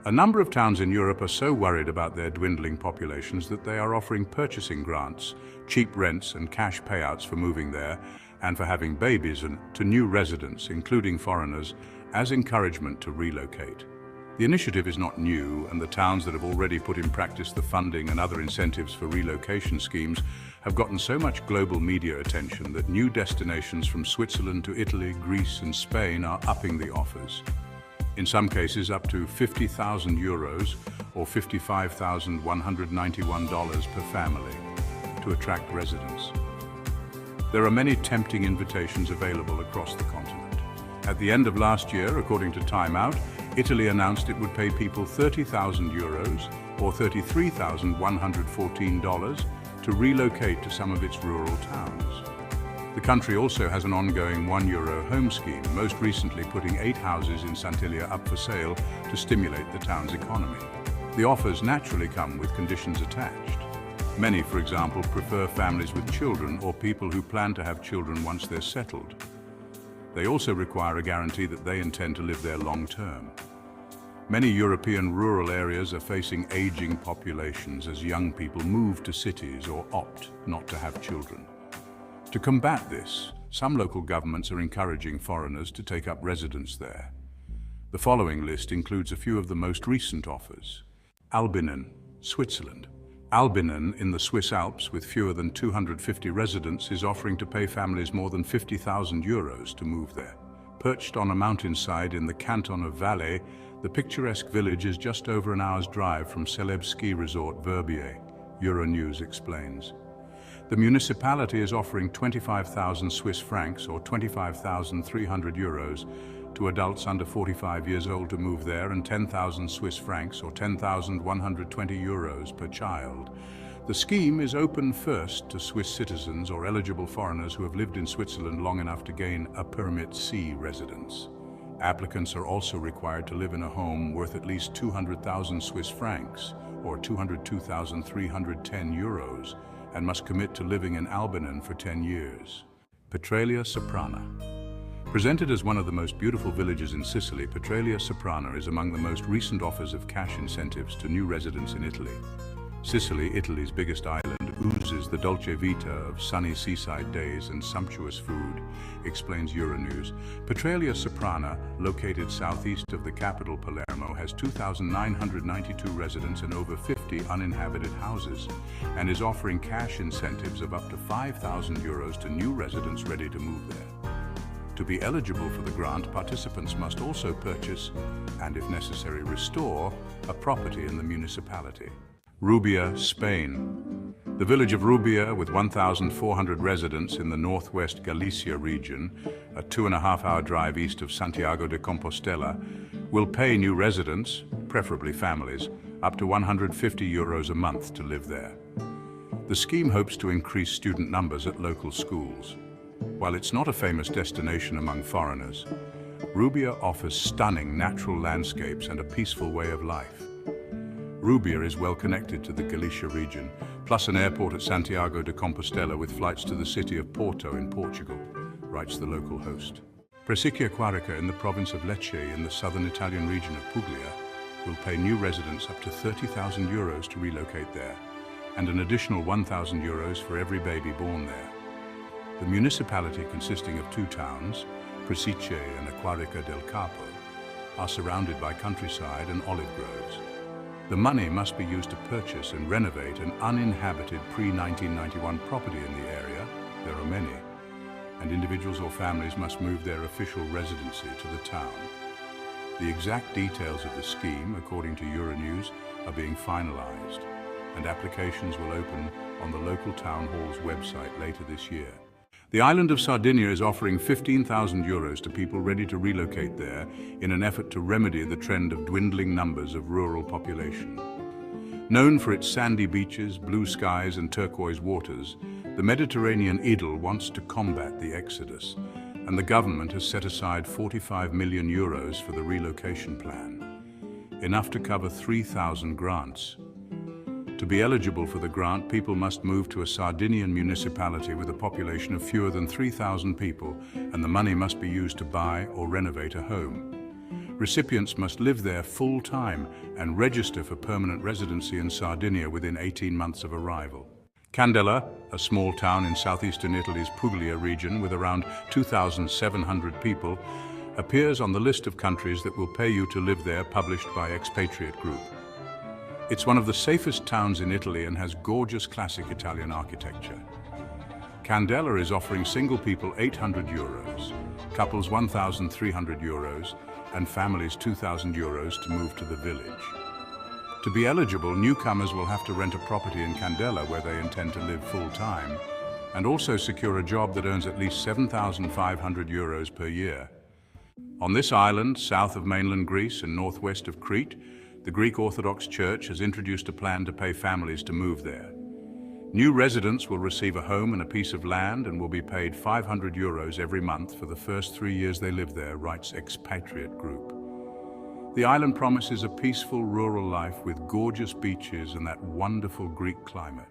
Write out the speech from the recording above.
A number of towns in Europe are so worried about their dwindling populations that they are offering purchasing grants, cheap rents and cash payouts for moving there and for having babies and to new residents, including foreigners, as encouragement to relocate. The initiative is not new, and the towns that have already put in practice the funding and other incentives for relocation schemes have gotten so much global media attention that new destinations from Switzerland to Italy, Greece and Spain are upping the offers. In some cases up to €50,000 or $55,191 per family to attract residents. There are many tempting invitations available across the continent. At the end of last year, according to Time Out, Italy announced it would pay people €30,000 or $33,114 to relocate to some of its rural towns. The country also has an ongoing €1 home scheme, most recently putting 8 houses in Sicily up for sale to stimulate the town's economy. The offers naturally come with conditions attached. Many, for example, prefer families with children or people who plan to have children once they're settled. They also require a guarantee that they intend to live there long term. Many European rural areas are facing aging populations as young people move to cities or opt not to have children. To combat this, some local governments are encouraging foreigners to take up residence there. The following list includes a few of the most recent offers. Albinen, Switzerland. Albinen in the Swiss Alps, with fewer than 250 residents, is offering to pay families more than €50,000 to move there. Perched on a mountainside in the canton of Valais, the picturesque village is just over an hour's drive from celeb ski resort Rubia, Euronews explains. The municipality is offering 25,000 Swiss francs or €25,300 to adults under 45 years old to move there, and 10,000 Swiss francs or €10,120 per child. The scheme is open first to Swiss citizens or eligible foreigners who have lived in Switzerland long enough to gain a Permit C residence. Applicants are also required to live in a home worth at least 200,000 Swiss francs or €202,310 and must commit to living in Albinen for 10 years. Petralia Soprana. Presented as one of the most beautiful villages in Sicily, Petralia Soprana is among the most recent offers of cash incentives to new residents in Italy. Sicily, Italy's biggest island, oozes the dolce vita of sunny seaside days and sumptuous food, explains Euronews. Petralia Soprana, located southeast of the capital Palermo, has 2,992 residents and over 50 uninhabited houses, and is offering cash incentives of up to €5,000 to new residents ready to move there. To be eligible for the grant, participants must also purchase, and if necessary restore, a property in the municipality. Rubia, Spain. The village of Rubia, with 1,400 residents in the northwest Galicia region, a 2.5-hour drive east of Santiago de Compostela, will pay new residents, preferably families, up to €150 a month to live there. The scheme hopes to increase student numbers at local schools. While it's not a famous destination among foreigners, Rubia offers stunning natural landscapes and a peaceful way of life. Rubia is well connected to the Galicia region, plus an airport at Santiago de Compostela with flights to the city of Porto in Portugal, writes the local host. Presicce-Acquarica in the province of Lecce in the southern Italian region of Puglia will pay new residents up to €30,000 to relocate there, and an additional €1,000 for every baby born there. The municipality, consisting of 2 towns, Presicce and Acquarica del Capo, are surrounded by countryside and olive groves. The money must be used to purchase and renovate an uninhabited pre-1991 property in the area. There are many, and individuals or families must move their official residency to the town. The exact details of the scheme, according to Euronews, are being finalized, and applications will open on the local town hall's website later this year. The island of Sardinia is offering €15,000 to people ready to relocate there in an effort to remedy the trend of dwindling numbers of rural population. Known for its sandy beaches, blue skies and turquoise waters, the Mediterranean idyll wants to combat the exodus, and the government has set aside €45 million for the relocation plan, enough to cover 3,000 grants. To be eligible for the grant, people must move to a Sardinian municipality with a population of fewer than 3,000 people, and the money must be used to buy or renovate a home. Recipients must live there full-time and register for permanent residency in Sardinia within 18 months of arrival. Candela, a small town in southeastern Italy's Puglia region with around 2,700 people, appears on the list of countries that will pay you to live there, published by Expatriate Group. It's one of the safest towns in Italy and has gorgeous classic Italian architecture. Candela is offering single people €800, couples €1,300, and families €2,000 to move to the village. To be eligible, newcomers will have to rent a property in Candela where they intend to live full-time, and also secure a job that earns at least €7,500 per year. On this island, south of mainland Greece and northwest of Crete, the Greek Orthodox Church has introduced a plan to pay families to move there. New residents will receive a home and a piece of land and will be paid €500 every month for the first 3 years they live there, writes Expatriate Group. The island promises a peaceful rural life with gorgeous beaches and that wonderful Greek climate.